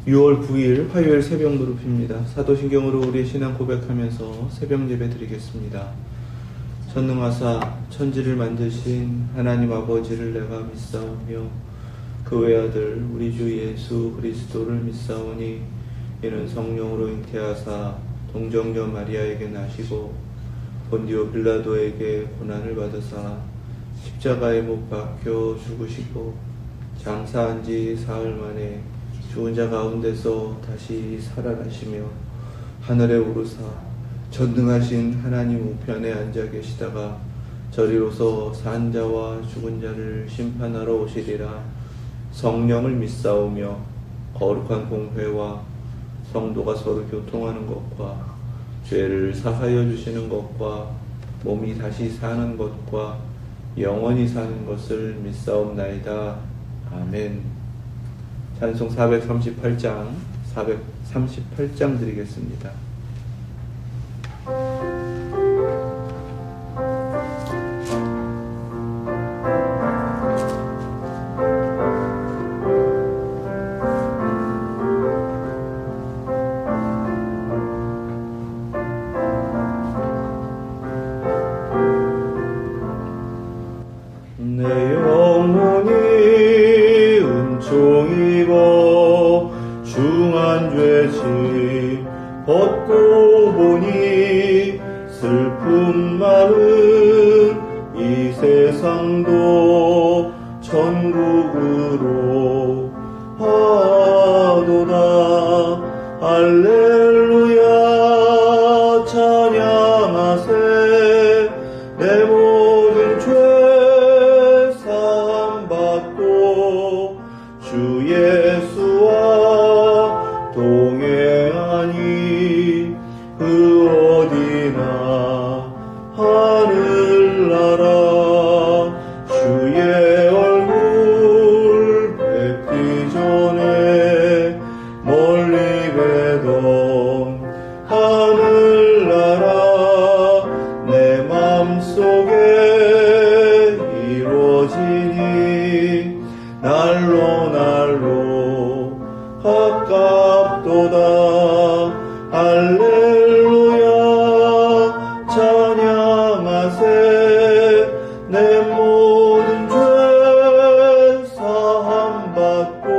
6월 9일 화요일 새벽 무릎입니다. 사도신경으로 우리의 신앙 고백하면서 새벽 예배 드리겠습니다. 전능하사 천지를 만드신 하나님 아버지를 내가 믿사오며 그 외아들 우리 주 예수 그리스도를 믿사오니 이는 성령으로 잉태하사 동정녀 마리아에게 나시고 본디오 빌라도에게 고난을 받으사 십자가에 못 박혀 죽으시고 장사한 지 사흘 만에 죽은 자 가운데서 다시 살아나시며 하늘에 오르사 전능하신 하나님 우편에 앉아 계시다가 저리로서 산 자와 죽은 자를 심판하러 오시리라. 성령을 믿사오며 거룩한 공회와 성도가 서로 교통하는 것과 죄를 사하여 주시는 것과 몸이 다시 사는 것과 영원히 사는 것을 믿사옵나이다. 아멘. 찬송 438장 드리겠습니다. 내 영혼이 은총입어 중한 죄짐 벗고 보니 슬픔 많은 이 세상도 천국으로 하도다. 할렐루야 찬양하세. 내 모든 죄 사함받고 주 예수와 동행하니 그 어디나 하늘나라. 주의 얼굴 뵙기 전에 멀리 뵈던 하늘나라 내 맘속에 이루어지니 날로 날로 가깝도다. 할렐루야 찬양하세. 내 모든 죄 사함받고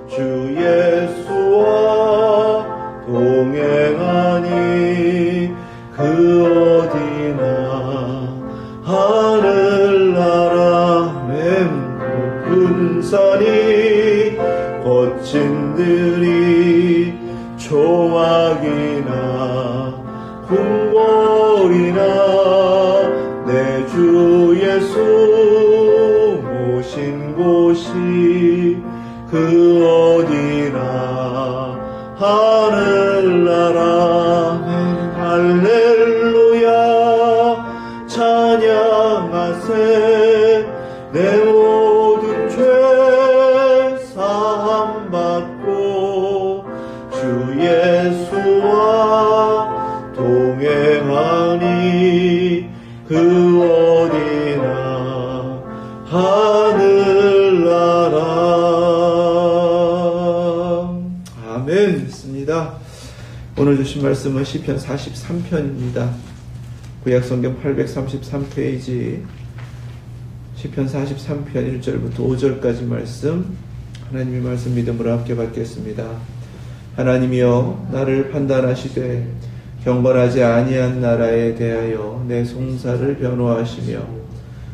주 예수와 동행하니 그 어디나 하늘나라. 맨 높은 산이 거친 들이 초막이나 궁궐이나 내 주 예수 모신 곳이 그 어디나 하늘나라. 할렐루야 찬양하세. 내 모든 죄 사함받고 주 예수와 동행하니 그 어디나 하늘나라. 아멘. 믿습니다. 오늘 주신 말씀은 시편 43편입니다. 구약성경 833페이지 시편 43편 1절부터 5절까지 말씀, 하나님의 말씀 믿음으로 함께 받겠습니다. 하나님이여 나를 판단하시되 경건하지 아니한 나라에 대하여 내 송사를 변호하시며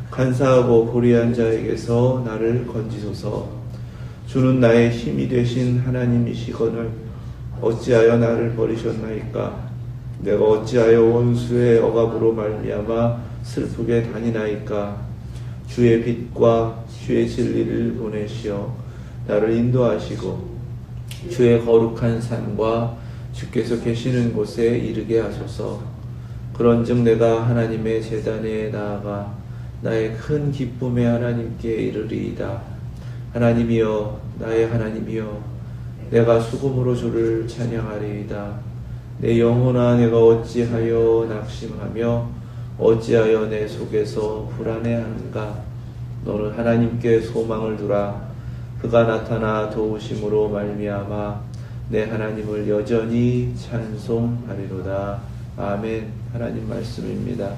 간사하고 불의한 자에게서 나를 건지소서. 주는 나의 힘이 되신 하나님이시거늘 어찌하여 나를 버리셨나이까. 내가 어찌하여 원수의 억압으로 말미암아 슬프게 다니나이까. 주의 빛과 주의 진리를 보내시어 나를 인도하시고 주의 거룩한 산과 주께서 계시는 곳에 이르게 하소서. 그런즉 내가 하나님의 제단에 나아가 나의 큰 기쁨의 하나님께 이르리이다. 하나님이여 나의 하나님이여 내가 수금으로 주를 찬양하리이다. 내 영혼아 내가 어찌하여 낙심하며 어찌하여 내 속에서 불안해하는가. 너는 하나님께 소망을 두라. 그 그가 나타나 도우심으로 말미암아 내 하나님을 여전히 찬송하리로다. 아멘. 하나님 말씀입니다.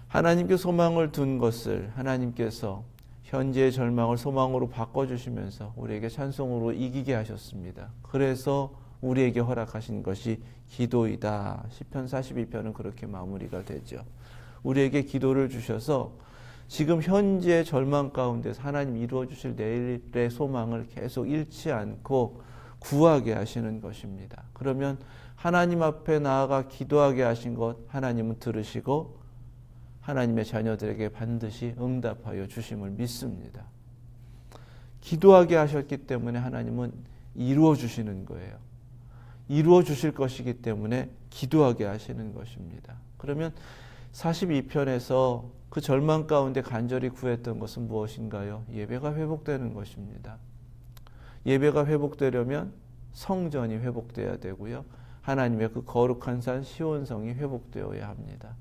하나님께 소망을 둔 것을 하나님께서 현재의 절망을 소망으로 바꿔주시면서 우리에게 찬송으로 이기게 하셨습니다. 그래서 우리에게 허락하신 것이 기도이다. 시편 42편은 그렇게 마무리가 되죠. 우리에게 기도를 주셔서 지금 현재 절망 가운데서 하나님 이루어 주실 내일의 소망을 계속 잃지 않고 구하게 하시는 것입니다. 그러면 하나님 앞에 나아가 기도하게 하신 것 하나님은 들으시고 하나님의 자녀들에게 반드시 응답하여 주심을 믿습니다. 기도하게 하셨기 때문에 하나님은 이루어 주시는 거예요. 이루어 주실 것이기 때문에 기도하게 하시는 것입니다. 그러면 42편에서 그 절망 가운데 간절히 구했던 것은 무엇인가요? 예배가 회복되는 것입니다. 예배가 회복되려면 성전이 회복되어야 되고요. 하나님의 그 거룩한 산 시온성이 회복되어야 합니다.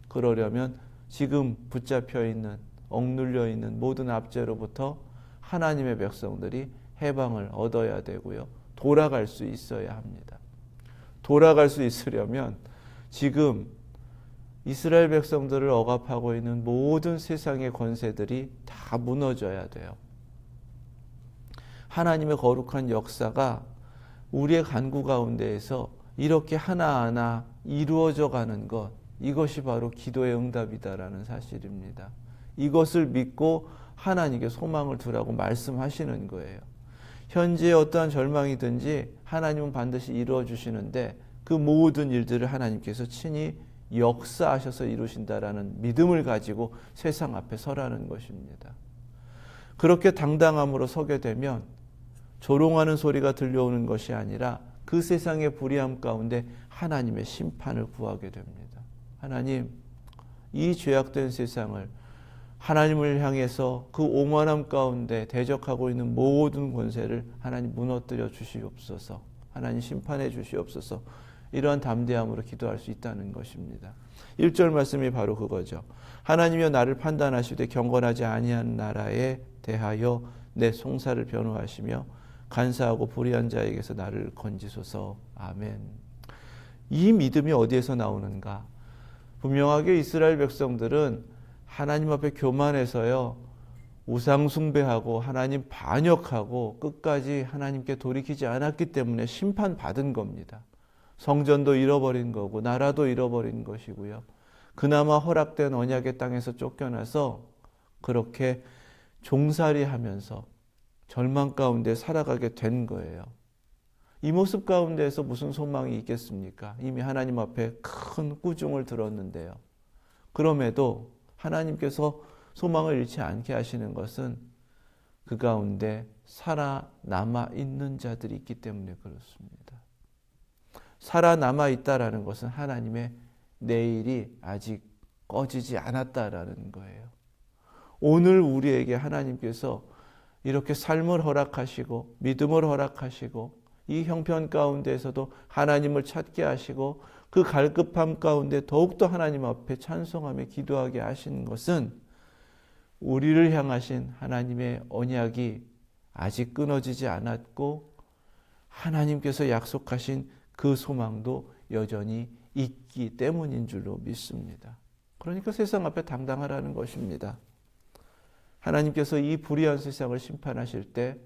그러려면 지금 붙잡혀 있는, 억눌려 있는 모든 압제로부터 하나님의 백성들이 해방을 얻어야 되고요. 돌아갈 수 있어야 합니다. 돌아갈 수 있으려면 지금 이스라엘 백성들을 억압하고 있는 모든 세상의 권세들이 다 무너져야 돼요. 하나님의 거룩한 역사가 우리의 간구 가운데에서 이렇게 하나하나 이루어져 가는 것, 이것이 바로 기도의 응답이다라는 사실입니다. 이것을 믿고 하나님께 소망을 두라고 말씀하시는 거예요. 현재 어떠한 절망이든지 하나님은 반드시 이루어 주시는데 그 모든 일들을 하나님께서 친히 역사하셔서 이루신다라는 믿음을 가지고 세상 앞에 서라는 것입니다. 그렇게 당당함으로 서게 되면 조롱하는 소리가 들려오는 것이 아니라 그 세상의 불의함 가운데 하나님의 심판을 구하게 됩니다. 하나님, 이 죄악된 세상을 하나님을 향해서 그 오만함 가운데 대적하고 있는 모든 권세를 하나님 무너뜨려 주시옵소서. 하나님 심판해 주시옵소서. 이러한 담대함으로 기도할 수 있다는 것입니다. 1절 말씀이 바로 그거죠. 하나님이여 나를 판단하시되 경건하지 아니한 나라에 대하여 내 송사를 변호하시며 간사하고 불의한 자에게서 나를 건지소서. 아멘. 이 믿음이 어디에서 나오는가? 분명하게 이스라엘 백성들은 하나님 앞에 교만해서요, 우상 숭배하고 하나님 반역하고 끝까지 하나님께 돌이키지 않았기 때문에 심판받은 겁니다. 성전도 잃어버린 거고 나라도 잃어버린 것이고요. 그나마 허락된 언약의 땅에서 쫓겨나서 그렇게 종살이하면서 절망 가운데 살아가게 된 거예요. 이 모습 가운데에서 무슨 소망이 있겠습니까? 이미 하나님 앞에 큰 꾸중을 들었는데요. 그럼에도 하나님께서 소망을 잃지 않게 하시는 것은 그 가운데 살아남아 있는 자들이 있기 때문에 그렇습니다. 살아남아 있다라는 것은 하나님의 내일이 아직 꺼지지 않았다라는 거예요. 오늘 우리에게 하나님께서 이렇게 삶을 허락하시고 믿음을 허락하시고 이 형편 가운데에서도 하나님을 찾게 하시고 그 갈급함 가운데 더욱더 하나님 앞에 찬송하며 기도하게 하시는 것은 우리를 향하신 하나님의 언약이 아직 끊어지지 않았고 하나님께서 약속하신 그 소망도 여전히 있기 때문인 줄로 믿습니다. 그러니까 세상 앞에 당당하라는 것입니다. 하나님께서 이 불의한 세상을 심판하실 때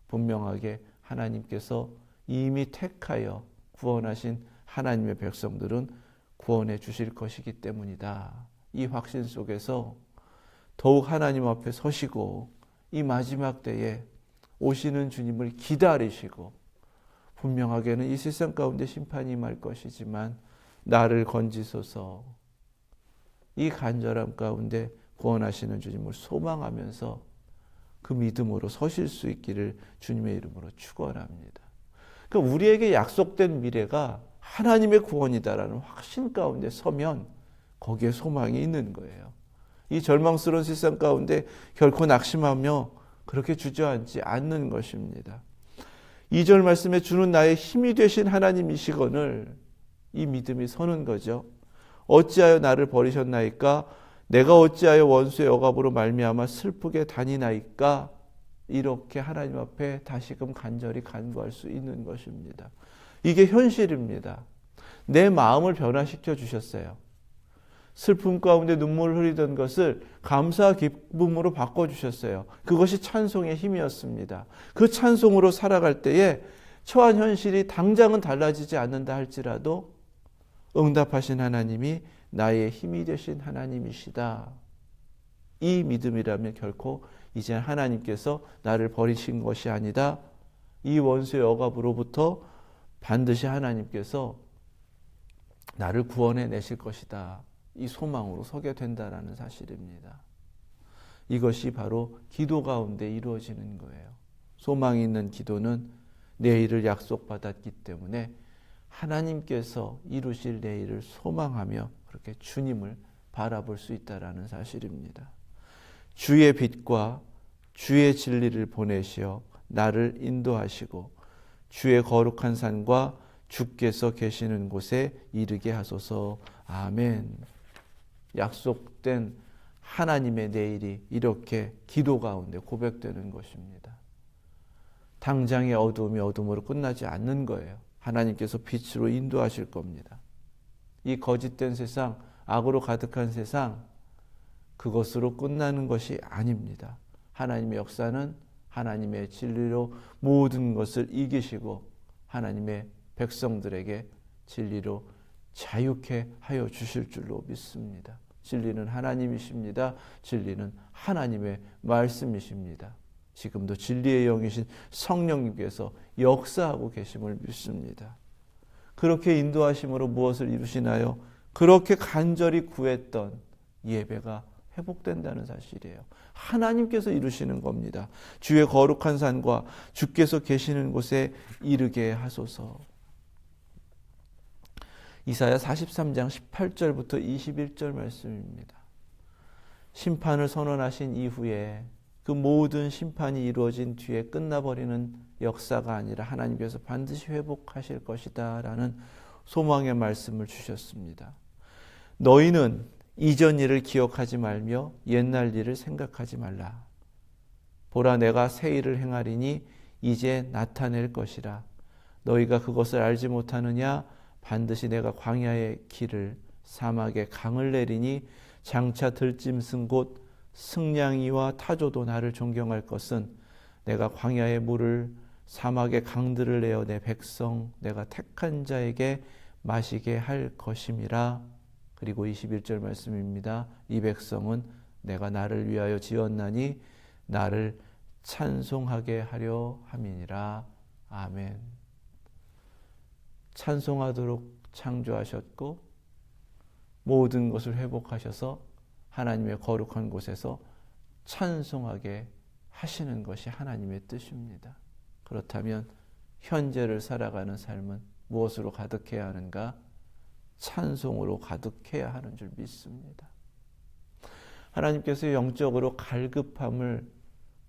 분명하게 하나님께서 이미 택하여 구원하신 하나님의 백성들은 구원해 주실 것이기 때문이다. 이 확신 속에서 더욱 하나님 앞에 서시고 이 마지막 때에 오시는 주님을 기다리시고 분명하게는 이 세상 가운데 심판이 임할 것이지만 나를 건지소서 이 간절함 가운데 구원하시는 주님을 소망하면서 그 믿음으로 서실 수 있기를 주님의 이름으로 축원합니다. 그러니까 우리에게 약속된 미래가 하나님의 구원이다라는 확신 가운데 서면 거기에 소망이 있는 거예요. 이 절망스러운 세상 가운데 결코 낙심하며 그렇게 주저앉지 않는 것입니다. 2절 말씀에 주는 나의 힘이 되신 하나님이시거늘 이 믿음이 서는 거죠. 어찌하여 나를 버리셨나이까? 내가 어찌하여 원수의 억압으로 말미암아 슬프게 다니나이까? 이렇게 하나님 앞에 다시금 간절히 간구할 수 있는 것입니다. 이게 현실입니다. 내 마음을 변화시켜 주셨어요. 슬픔 가운데 눈물을 흘리던 것을 감사 기쁨으로 바꿔주셨어요. 그것이 찬송의 힘이었습니다. 그 찬송으로 살아갈 때에 처한 현실이 당장은 달라지지 않는다 할지라도 응답하신 하나님이 나의 힘이 되신 하나님이시다. 이 믿음이라면 결코 이제 하나님께서 나를 버리신 것이 아니다. 이 원수의 억압으로부터 반드시 하나님께서 나를 구원해 내실 것이다. 이 소망으로 서게 된다라는 사실입니다. 이것이 바로 기도 가운데 이루어지는 거예요. 소망이 있는 기도는 내일을 약속받았기 때문에 하나님께서 이루실 내일을 소망하며 그렇게 주님을 바라볼 수 있다라는 사실입니다. 주의 빛과 주의 진리를 보내시어 나를 인도하시고 주의 거룩한 산과 주께서 계시는 곳에 이르게 하소서. 아멘. 약속된 하나님의 내일이 이렇게 기도 가운데 고백되는 것입니다. 당장의 어두움이 어둠으로 끝나지 않는 거예요. 하나님께서 빛으로 인도하실 겁니다. 이 거짓된 세상, 악으로 가득한 세상, 그것으로 끝나는 것이 아닙니다. 하나님의 역사는 하나님의 진리로 모든 것을 이기시고 하나님의 백성들에게 진리로 자유케 하여 주실 줄로 믿습니다. 진리는 하나님이십니다. 진리는 하나님의 말씀이십니다. 지금도 진리의 영이신 성령님께서 역사하고 계심을 믿습니다. 그렇게 인도하심으로 무엇을 이루시나요? 그렇게 간절히 구했던 예배가 회복된다는 사실이에요. 하나님께서 이루시는 겁니다. 주의 거룩한 산과 주께서 계시는 곳에 이르게 하소서. 이사야 43장 18절부터 21절 말씀입니다. 심판을 선언하신 이후에 그 모든 심판이 이루어진 뒤에 끝나버리는 역사가 아니라 하나님께서 반드시 회복하실 것이다 라는 소망의 말씀을 주셨습니다. 너희는 이전 일을 기억하지 말며 옛날 일을 생각하지 말라. 보라, 내가 새 일을 행하리니 이제 나타낼 것이라. 너희가 그것을 알지 못하느냐? 반드시 내가 광야의 길을 사막의 강을 내리니 장차 들짐승 곧 승냥이와 타조도 나를 존경할 것은 내가 광야의 물을 사막의 강들을 내어 내 백성 내가 택한 자에게 마시게 할 것임이라. 그리고 21절 말씀입니다. 이 백성은 내가 나를 위하여 지었나니 나를 찬송하게 하려 함이니라. 아멘. 찬송하도록 창조하셨고 모든 것을 회복하셔서 하나님의 거룩한 곳에서 찬송하게 하시는 것이 하나님의 뜻입니다. 그렇다면 현재를 살아가는 삶은 무엇으로 가득해야 하는가? 찬송으로 가득해야 하는 줄 믿습니다. 하나님께서 영적으로 갈급함을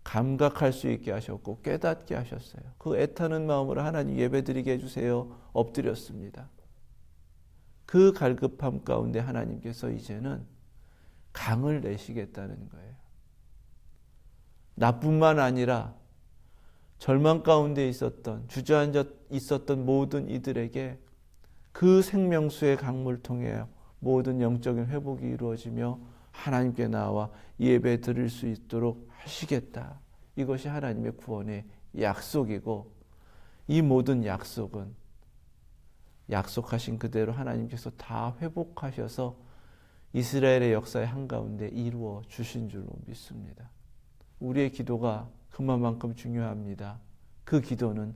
감각할 수 있게 하셨고 깨닫게 하셨어요. 그 애타는 마음으로 하나님 예배드리게 해주세요. 엎드렸습니다. 그 갈급함 가운데 하나님께서 이제는 강을 내시겠다는 거예요. 나뿐만 아니라 절망 가운데 있었던 주저앉아 있었던 모든 이들에게 그 생명수의 강물 통해 모든 영적인 회복이 이루어지며 하나님께 나와 예배 드릴 수 있도록 하시겠다. 이것이 하나님의 구원의 약속이고 이 모든 약속은 약속하신 그대로 하나님께서 다 회복하셔서 이스라엘의 역사의 한가운데 이루어 주신 줄로 믿습니다. 우리의 기도가 그만큼 중요합니다. 그 기도는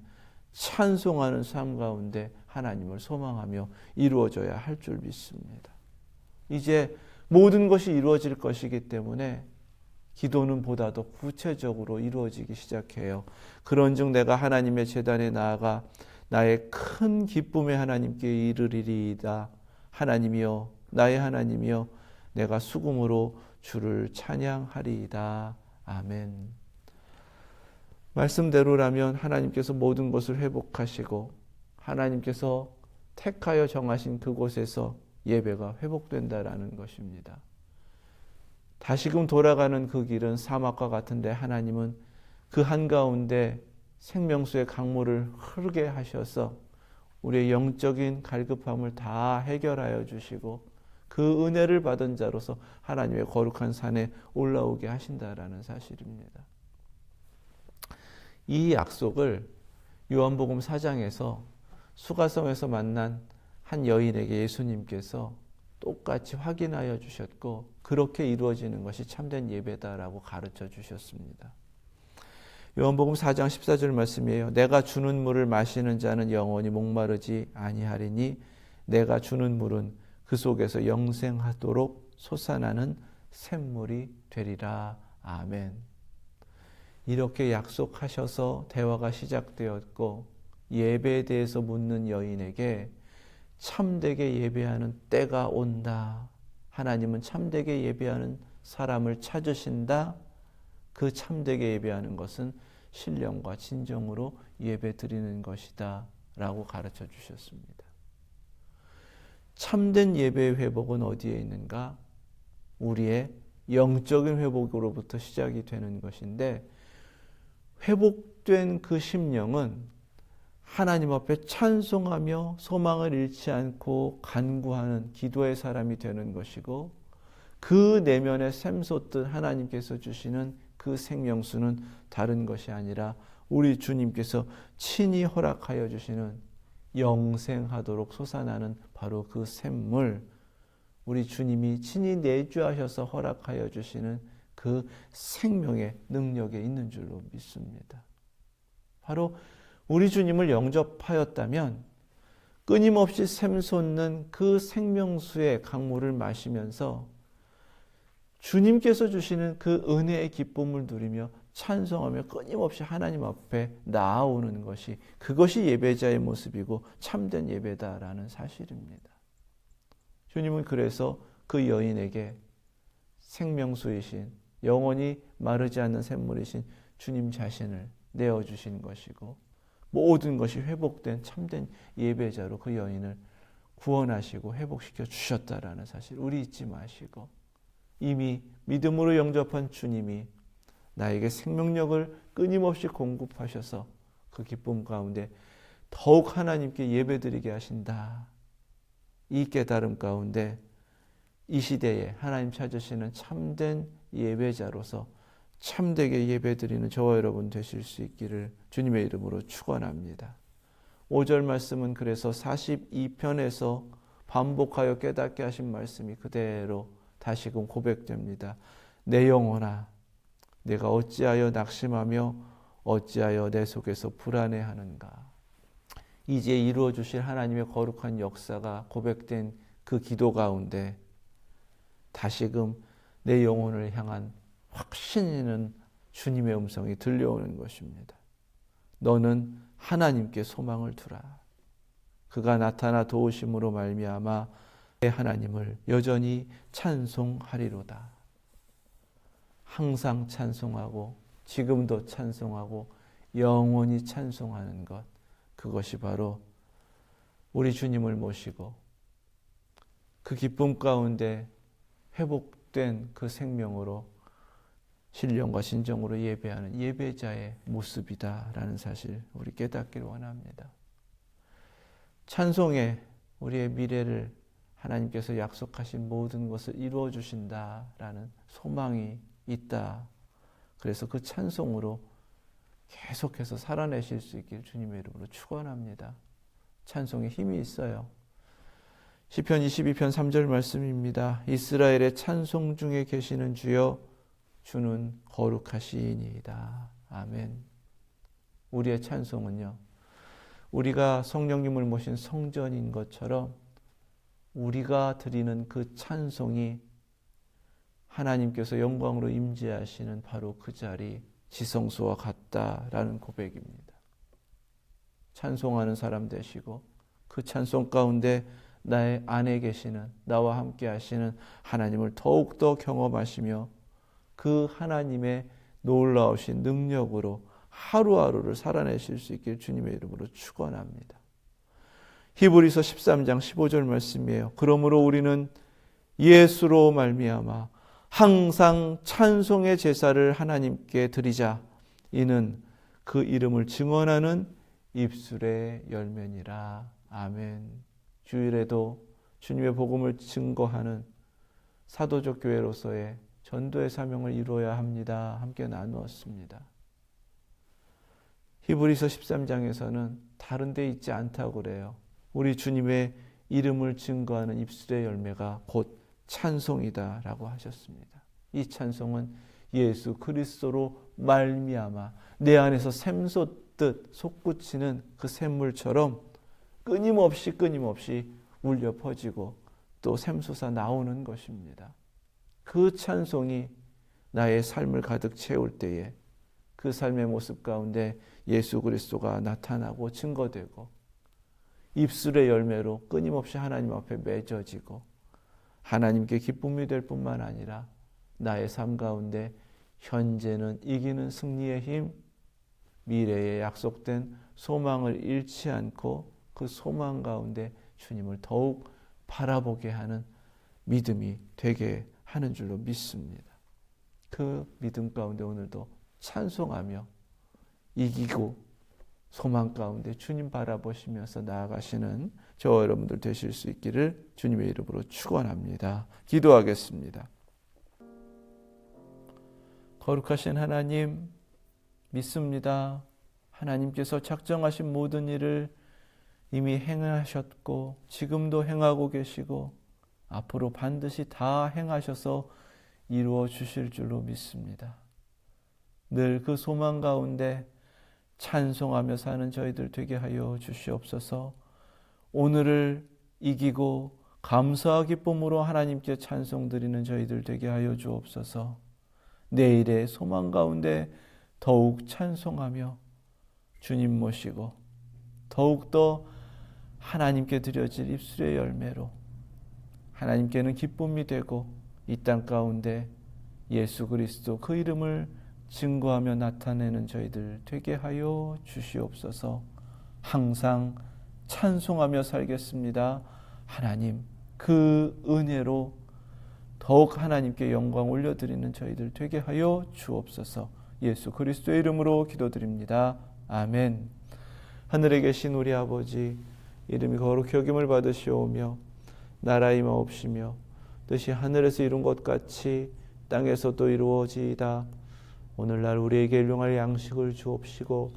찬송하는 삶 가운데 하나님을 소망하며 이루어져야 할 줄 믿습니다. 이제 모든 것이 이루어질 것이기 때문에 기도는 보다 더 구체적으로 이루어지기 시작해요. 그런즉 내가 하나님의 제단에 나아가 나의 큰 기쁨의 하나님께 이르리이다. 하나님이여, 나의 하나님이여, 내가 수금으로 주를 찬양하리이다. 아멘. 말씀대로라면 하나님께서 모든 것을 회복하시고 하나님께서 택하여 정하신 그곳에서 예배가 회복된다라는 것입니다. 다시금 돌아가는 그 길은 사막과 같은데 하나님은 그 한가운데 생명수의 강물을 흐르게 하셔서 우리의 영적인 갈급함을 다 해결하여 주시고 그 은혜를 받은 자로서 하나님의 거룩한 산에 올라오게 하신다라는 사실입니다. 이 약속을 요한복음 4장에서 수가성에서 만난 한 여인에게 예수님께서 똑같이 확인하여 주셨고 그렇게 이루어지는 것이 참된 예배다라고 가르쳐 주셨습니다. 요한복음 4장 14절 말씀이에요. 내가 주는 물을 마시는 자는 영원히 목마르지 아니하리니 내가 주는 물은 그 속에서 영생하도록 솟아나는 샘물이 되리라. 아멘. 이렇게 약속하셔서 대화가 시작되었고 예배에 대해서 묻는 여인에게 참되게 예배하는 때가 온다. 하나님은 참되게 예배하는 사람을 찾으신다. 그 참되게 예배하는 것은 신령과 진정으로 예배 드리는 것이다 라고 가르쳐 주셨습니다. 참된 예배의 회복은 어디에 있는가? 우리의 영적인 회복으로부터 시작이 되는 것인데 회복된 그 심령은 하나님 앞에 찬송하며 소망을 잃지 않고 간구하는 기도의 사람이 되는 것이고 그 내면에 샘솟듯 하나님께서 주시는 그 생명수는 다른 것이 아니라 우리 주님께서 친히 허락하여 주시는 영생하도록 솟아나는 바로 그 샘물, 우리 주님이 친히 내주하셔서 허락하여 주시는 그 생명의 능력에 있는 줄로 믿습니다. 바로 우리 주님을 영접하였다면 끊임없이 샘솟는 그 생명수의 강물을 마시면서 주님께서 주시는 그 은혜의 기쁨을 누리며 찬송하며 끊임없이 하나님 앞에 나아오는 것이 그것이 예배자의 모습이고 참된 예배다라는 사실입니다. 주님은 그래서 그 여인에게 생명수이신 영원히 마르지 않는 샘물이신 주님 자신을 내어주신 것이고 모든 것이 회복된 참된 예배자로 그 여인을 구원하시고 회복시켜 주셨다라는 사실 우리 잊지 마시고 이미 믿음으로 영접한 주님이 나에게 생명력을 끊임없이 공급하셔서 그 기쁨 가운데 더욱 하나님께 예배드리게 하신다. 이 깨달음 가운데 이 시대에 하나님 찾으시는 참된 예배자로서 참되게 예배드리는 저와 여러분 되실 수 있기를 주님의 이름으로 축원합니다. 5절 말씀은 그래서 42편에서 반복하여 깨닫게 하신 말씀이 그대로 다시금 고백됩니다. 내 영혼아 내가 어찌하여 낙심하며 어찌하여 내 속에서 불안해하는가. 이제 이루어 주실 하나님의 거룩한 역사가 고백된 그 기도 가운데 다시금 내 영혼을 향한 확신 있는 주님의 음성이 들려오는 것입니다. 너는 하나님께 소망을 두라. 그가 나타나 도우심으로 말미암아 내 하나님을 여전히 찬송하리로다. 항상 찬송하고 지금도 찬송하고 영원히 찬송하는 것, 그것이 바로 우리 주님을 모시고 그 기쁨 가운데 회복된 그 생명으로 신령과 진정으로 예배하는 예배자의 모습이다라는 사실 우리 깨닫기를 원합니다. 찬송에 우리의 미래를 하나님께서 약속하신 모든 것을 이루어 주신다라는 소망이 있다. 그래서 그 찬송으로 계속해서 살아내실 수 있기를 주님의 이름으로 축원합니다. 찬송에 힘이 있어요. 시편 22편 3절 말씀입니다. 이스라엘의 찬송 중에 계시는 주여 주는 거룩하시니이다. 아멘. 우리의 찬송은요, 우리가 성령님을 모신 성전인 것처럼 우리가 드리는 그 찬송이 하나님께서 영광으로 임재하시는 바로 그 자리 지성소와 같다라는 고백입니다. 찬송하는 사람 되시고 그 찬송 가운데 나의 안에 계시는 나와 함께 하시는 하나님을 더욱더 경험하시며 그 하나님의 놀라우신 능력으로 하루하루를 살아내실 수 있길 주님의 이름으로 축원합니다. 히브리서 13장 15절 말씀이에요. 그러므로 우리는 예수로 말미암아 항상 찬송의 제사를 하나님께 드리자. 이는 그 이름을 증언하는 입술의 열매니라. 아멘. 주일에도 주님의 복음을 증거하는 사도적 교회로서의 전도의 사명을 이루어야 합니다. 함께 나누었습니다. 히브리서 13장에서는 다른 데 있지 않다고 그래요. 우리 주님의 이름을 증거하는 입술의 열매가 곧 찬송이다라고 하셨습니다. 이 찬송은 예수 그리스도로 말미암아 내 안에서 샘솟듯 솟구치는 그 샘물처럼 끊임없이 울려 퍼지고 또 샘솟아 나오는 것입니다. 그 찬송이 나의 삶을 가득 채울 때에 그 삶의 모습 가운데 예수 그리스도가 나타나고 증거되고 입술의 열매로 끊임없이 하나님 앞에 맺어지고 하나님께 기쁨이 될 뿐만 아니라 나의 삶 가운데 현재는 이기는 승리의 힘, 미래에 약속된 소망을 잃지 않고 그 소망 가운데 주님을 더욱 바라보게 하는 믿음이 되게 하는 줄로 믿습니다. 그 믿음 가운데 오늘도 찬송하며 이기고 소망 가운데 주님 바라보시면서 나아가시는 저와 여러분들 되실 수 있기를 주님의 이름으로 축원합니다. 기도하겠습니다. 거룩하신 하나님 믿습니다. 하나님께서 작정하신 모든 일을 이미 행하셨고 지금도 행하고 계시고 앞으로 반드시 다 행하셔서 이루어 주실 줄로 믿습니다. 늘 그 소망 가운데 찬송하며 사는 저희들 되게 하여 주시옵소서. 오늘을 이기고 감사와 기쁨으로 하나님께 찬송 드리는 저희들 되게 하여 주옵소서. 내일의 소망 가운데 더욱 찬송하며 주님 모시고 더욱더 하나님께 드려질 입술의 열매로 하나님께는 기쁨이 되고 이 땅 가운데 예수 그리스도 그 이름을 증거하며 나타내는 저희들 되게 하여 주시옵소서. 항상 찬송하며 살겠습니다. 하나님 그 은혜로 더욱 하나님께 영광 올려드리는 저희들 되게 하여 주옵소서. 예수 그리스도의 이름으로 기도드립니다. 아멘. 하늘에 계신 우리 아버지 이름이 거룩히 여김을 받으시오며 나라의 임하옵시며 뜻이 하늘에서 이룬 것 같이 땅에서도 이루어지이다. 오늘날 우리에게 일용할 양식을 주옵시고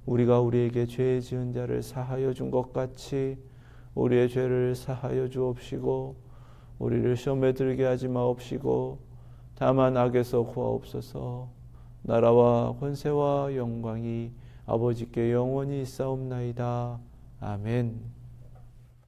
우리가 우리에게 죄 지은 자를 사하여 준 것 같이 우리의 죄를 사하여 주옵시고 우리를 시험에 들게 하지 마옵시고 다만 악에서 구하옵소서. 나라와 권세와 영광이 아버지께 영원히 있사옵나이다. 아멘.